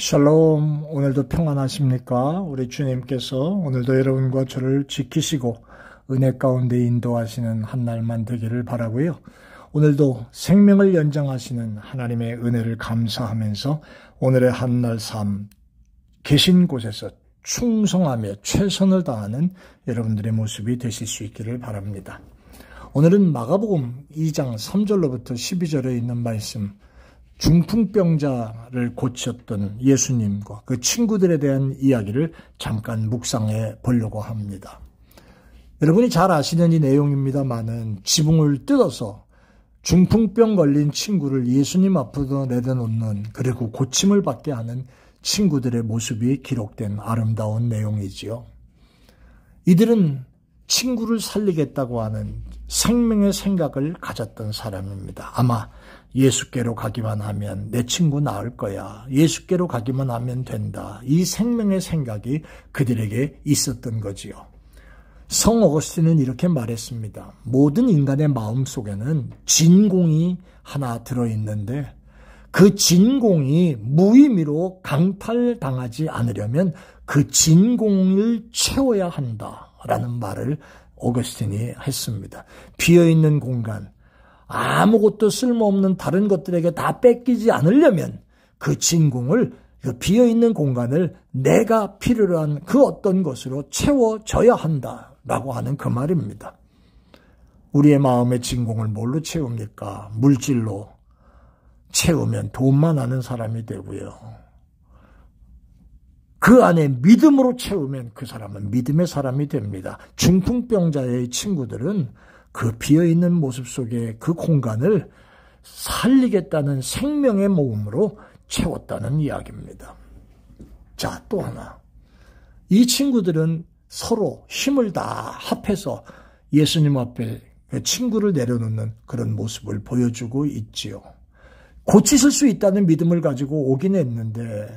샬롬, 오늘도 평안하십니까? 우리 주님께서 오늘도 여러분과 저를 지키시고 은혜 가운데 인도하시는 한 날만 되기를 바라고요. 오늘도 생명을 연장하시는 하나님의 은혜를 감사하면서 오늘의 한날 삶, 계신 곳에서 충성하며 최선을 다하는 여러분들의 모습이 되실 수 있기를 바랍니다. 오늘은 마가복음 2장 3절로부터 12절에 있는 말씀, 중풍병자를 고쳤던 예수님과 그 친구들에 대한 이야기를 잠깐 묵상해 보려고 합니다. 여러분이 잘 아시는 이 내용입니다만은 지붕을 뜯어서 중풍병 걸린 친구를 예수님 앞으로 내려놓는, 그리고 고침을 받게 하는 친구들의 모습이 기록된 아름다운 내용이지요. 이들은 친구를 살리겠다고 하는 생명의 생각을 가졌던 사람입니다. 아마 예수께로 가기만 하면 내 친구 나을 거야. 예수께로 가기만 하면 된다. 이 생명의 생각이 그들에게 있었던 거지요. 성 어거스틴은 이렇게 말했습니다. 모든 인간의 마음속에는 진공이 하나 들어있는데 그 진공이 무의미로 강탈당하지 않으려면 그 진공을 채워야 한다라는 말을 어거스틴이 했습니다. 비어있는 공간, 아무것도 쓸모없는 다른 것들에게 다 뺏기지 않으려면 그 진공을, 그 비어있는 공간을 내가 필요로 한 그 어떤 것으로 채워져야 한다라고 하는 그 말입니다. 우리의 마음의 진공을 뭘로 채웁니까? 물질로 채우면 돈만 아는 사람이 되고요. 그 안에 믿음으로 채우면 그 사람은 믿음의 사람이 됩니다. 중풍병자의 친구들은 그 비어있는 모습 속에 그 공간을 살리겠다는 생명의 모음으로 채웠다는 이야기입니다. 자, 또 하나. 이 친구들은 서로 힘을 다 합해서 예수님 앞에 친구를 내려놓는 그런 모습을 보여주고 있지요. 고치실 수 있다는 믿음을 가지고 오긴 했는데,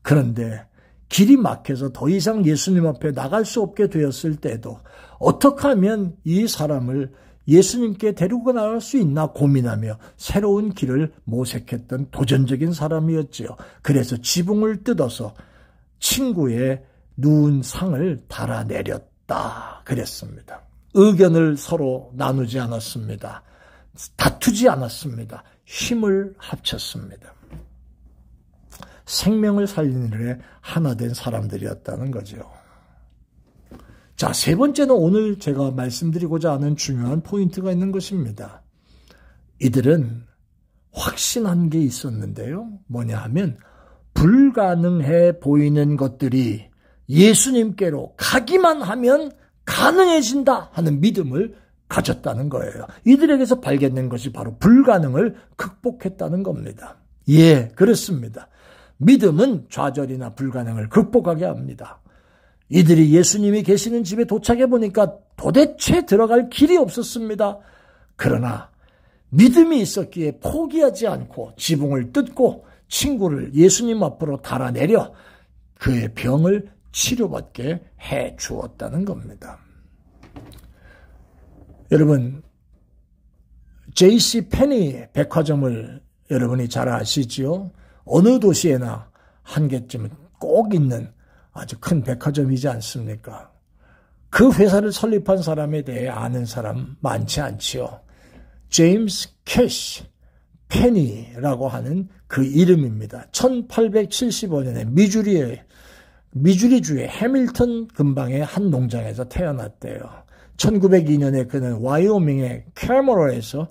그런데 길이 막혀서 더 이상 예수님 앞에 나갈 수 없게 되었을 때도 어떻게 하면 이 사람을 예수님께 데리고 나갈 수 있나 고민하며 새로운 길을 모색했던 도전적인 사람이었지요. 그래서 지붕을 뜯어서 친구의 누운 상을 달아내렸다 그랬습니다. 의견을 서로 나누지 않았습니다. 다투지 않았습니다. 힘을 합쳤습니다. 생명을 살리는 일에 하나 된 사람들이었다는 거죠. 자, 세 번째는 오늘 제가 말씀드리고자 하는 중요한 포인트가 있는 것입니다. 이들은 확신한 게 있었는데요. 뭐냐 하면 불가능해 보이는 것들이 예수님께로 가기만 하면 가능해진다 하는 믿음을 가졌다는 거예요. 이들에게서 발견된 것이 바로 불가능을 극복했다는 겁니다. 예, 그렇습니다. 믿음은 좌절이나 불가능을 극복하게 합니다. 이들이 예수님이 계시는 집에 도착해 보니까 도대체 들어갈 길이 없었습니다. 그러나 믿음이 있었기에 포기하지 않고 지붕을 뜯고 친구를 예수님 앞으로 달아내려 그의 병을 치료받게 해 주었다는 겁니다. 여러분, J.C. 페니 백화점을 여러분이 잘 아시지요? 어느 도시에나 한 개쯤은 꼭 있는 아주 큰 백화점이지 않습니까? 그 회사를 설립한 사람에 대해 아는 사람 많지 않지요. 제임스 캐시 페니라고 하는 그 이름입니다. 1875년에 미주리주의 해밀턴 근방의 한 농장에서 태어났대요. 1902년에 그는 와이오밍의 캐머러에서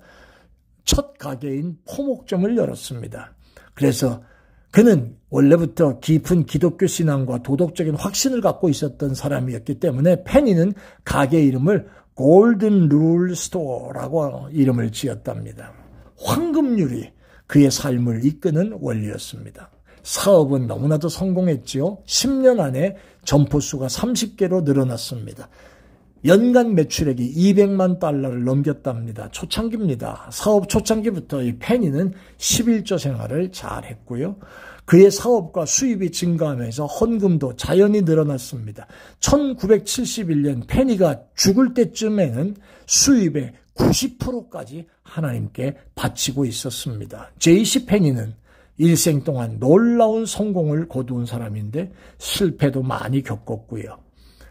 첫 가게인 포목점을 열었습니다. 그래서 그는 원래부터 깊은 기독교 신앙과 도덕적인 확신을 갖고 있었던 사람이었기 때문에 페니는 가게 이름을 골든 룰 스토어라고 이름을 지었답니다. 황금률이 그의 삶을 이끄는 원리였습니다. 사업은 너무나도 성공했지요. 10년 안에 점포수가 30개로 늘어났습니다. 연간 매출액이 200만 달러를 넘겼답니다. 초창기입니다. 사업 초창기부터 이 페니는 11조 생활을 잘했고요. 그의 사업과 수입이 증가하면서 헌금도 자연히 늘어났습니다. 1971년 페니가 죽을 때쯤에는 수입의 90%까지 하나님께 바치고 있었습니다. J.C. 페니는 일생 동안 놀라운 성공을 거두은 사람인데 실패도 많이 겪었고요.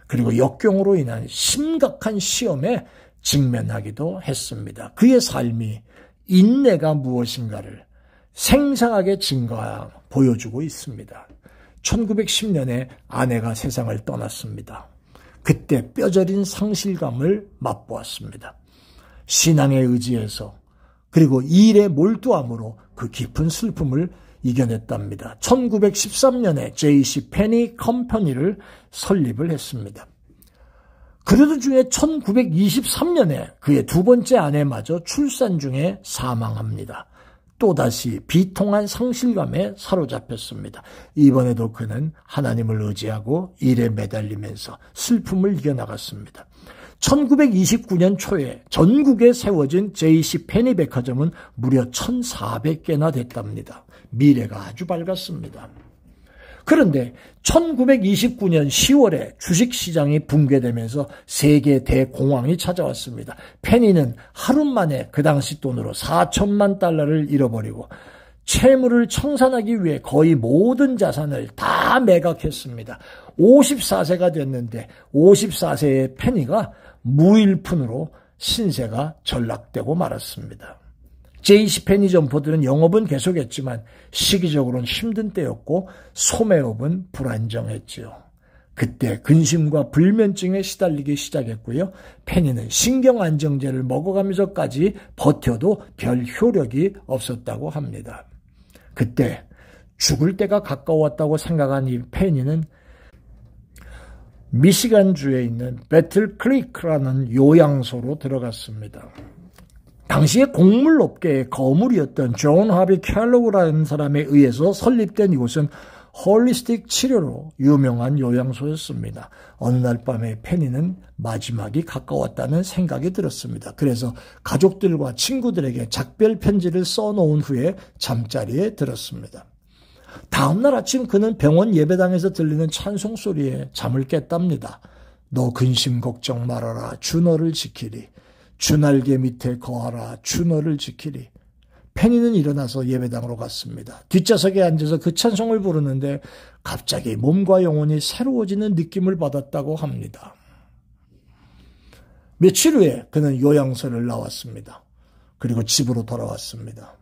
그리고 역경으로 인한 심각한 시험에 직면하기도 했습니다. 그의 삶이 인내가 무엇인가를 생생하게 보여주고 있습니다. 1910년에 아내가 세상을 떠났습니다. 그때 뼈저린 상실감을 맛보았습니다. 신앙에 의지해서 그리고 일에 몰두함으로 그 깊은 슬픔을 이겨냈답니다. 1913년에 J.C. 페니 컴퍼니를 설립을 했습니다. 그러던 중에 1923년에 그의 두 번째 아내마저 출산 중에 사망합니다. 또다시 비통한 상실감에 사로잡혔습니다. 이번에도 그는 하나님을 의지하고 일에 매달리면서 슬픔을 이겨나갔습니다. 1929년 초에 전국에 세워진 J.C. 페니 백화점은 무려 1,400개나 됐답니다. 미래가 아주 밝았습니다. 그런데 1929년 10월에 주식시장이 붕괴되면서 세계 대공황이 찾아왔습니다. 페니는 하루 만에 그 당시 돈으로 4천만 달러를 잃어버리고 채무를 청산하기 위해 거의 모든 자산을 다 매각했습니다. 54세가 됐는데 54세의 페니가 무일푼으로 신세가 전락되고 말았습니다. J.C. 페니 점포들은 영업은 계속했지만 시기적으로는 힘든 때였고 소매업은 불안정했지요. 그때 근심과 불면증에 시달리기 시작했고요. 페니는 신경안정제를 먹어가면서까지 버텨도 별 효력이 없었다고 합니다. 그때 죽을 때가 가까웠다고 생각한 이 페니는 미시간주에 있는 배틀 크리크라는 요양소로 들어갔습니다. 당시에 곡물업계의 거물이었던 존 하비 켈로그라는 사람에 의해서 설립된 이곳은 홀리스틱 치료로 유명한 요양소였습니다. 어느 날 밤에 페니는 마지막이 가까웠다는 생각이 들었습니다. 그래서 가족들과 친구들에게 작별 편지를 써놓은 후에 잠자리에 들었습니다. 다음날 아침 그는 병원 예배당에서 들리는 찬송 소리에 잠을 깼답니다. 너 근심 걱정 말아라. 주 너를 지키리. 주 날개 밑에 거하라. 주 너를 지키리. 페니는 일어나서 예배당으로 갔습니다. 뒷좌석에 앉아서 그 찬송을 부르는데 갑자기 몸과 영혼이 새로워지는 느낌을 받았다고 합니다. 며칠 후에 그는 요양소를 나왔습니다. 그리고 집으로 돌아왔습니다.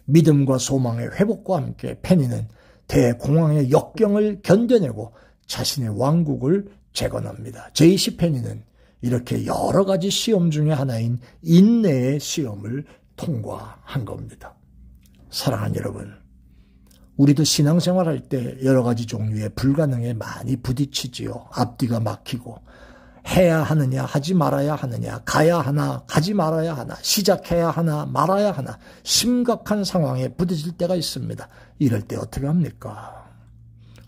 믿음과 소망의 회복과 함께 페니는 대공황의 역경을 견뎌내고 자신의 왕국을 재건합니다. J.C. 페니는 이렇게 여러 가지 시험 중에 하나인 인내의 시험을 통과한 겁니다. 사랑하는 여러분, 우리도 신앙생활할 때 여러 가지 종류의 불가능에 많이 부딪히지요. 앞뒤가 막히고 해야 하느냐 하지 말아야 하느냐, 가야 하나 가지 말아야 하나, 시작해야 하나 말아야 하나, 심각한 상황에 부딪힐 때가 있습니다. 이럴 때 어떻게 합니까?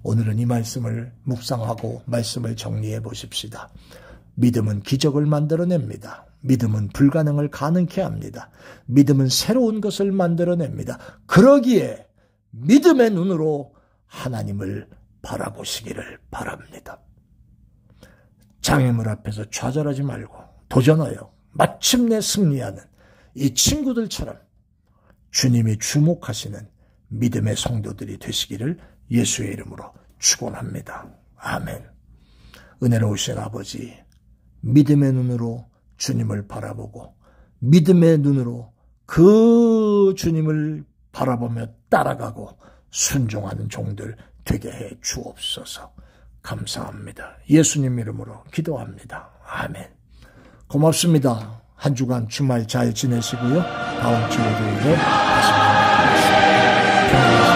오늘은 이 말씀을 묵상하고 말씀을 정리해 보십시다. 믿음은 기적을 만들어냅니다. 믿음은 불가능을 가능케 합니다. 믿음은 새로운 것을 만들어냅니다. 그러기에 믿음의 눈으로 하나님을 바라보시기를 바랍니다. 장애물 앞에서 좌절하지 말고 도전하여 마침내 승리하는 이 친구들처럼 주님이 주목하시는 믿음의 성도들이 되시기를 예수의 이름으로 축원합니다. 아멘. 은혜로우신 아버지, 믿음의 눈으로 주님을 바라보고 믿음의 눈으로 그 주님을 바라보며 따라가고 순종하는 종들 되게 해 주옵소서. 감사합니다. 예수님 이름으로 기도합니다. 아멘. 고맙습니다. 한 주간 주말 잘 지내시고요. 다음 주 월요일에 다시 만나겠습니다.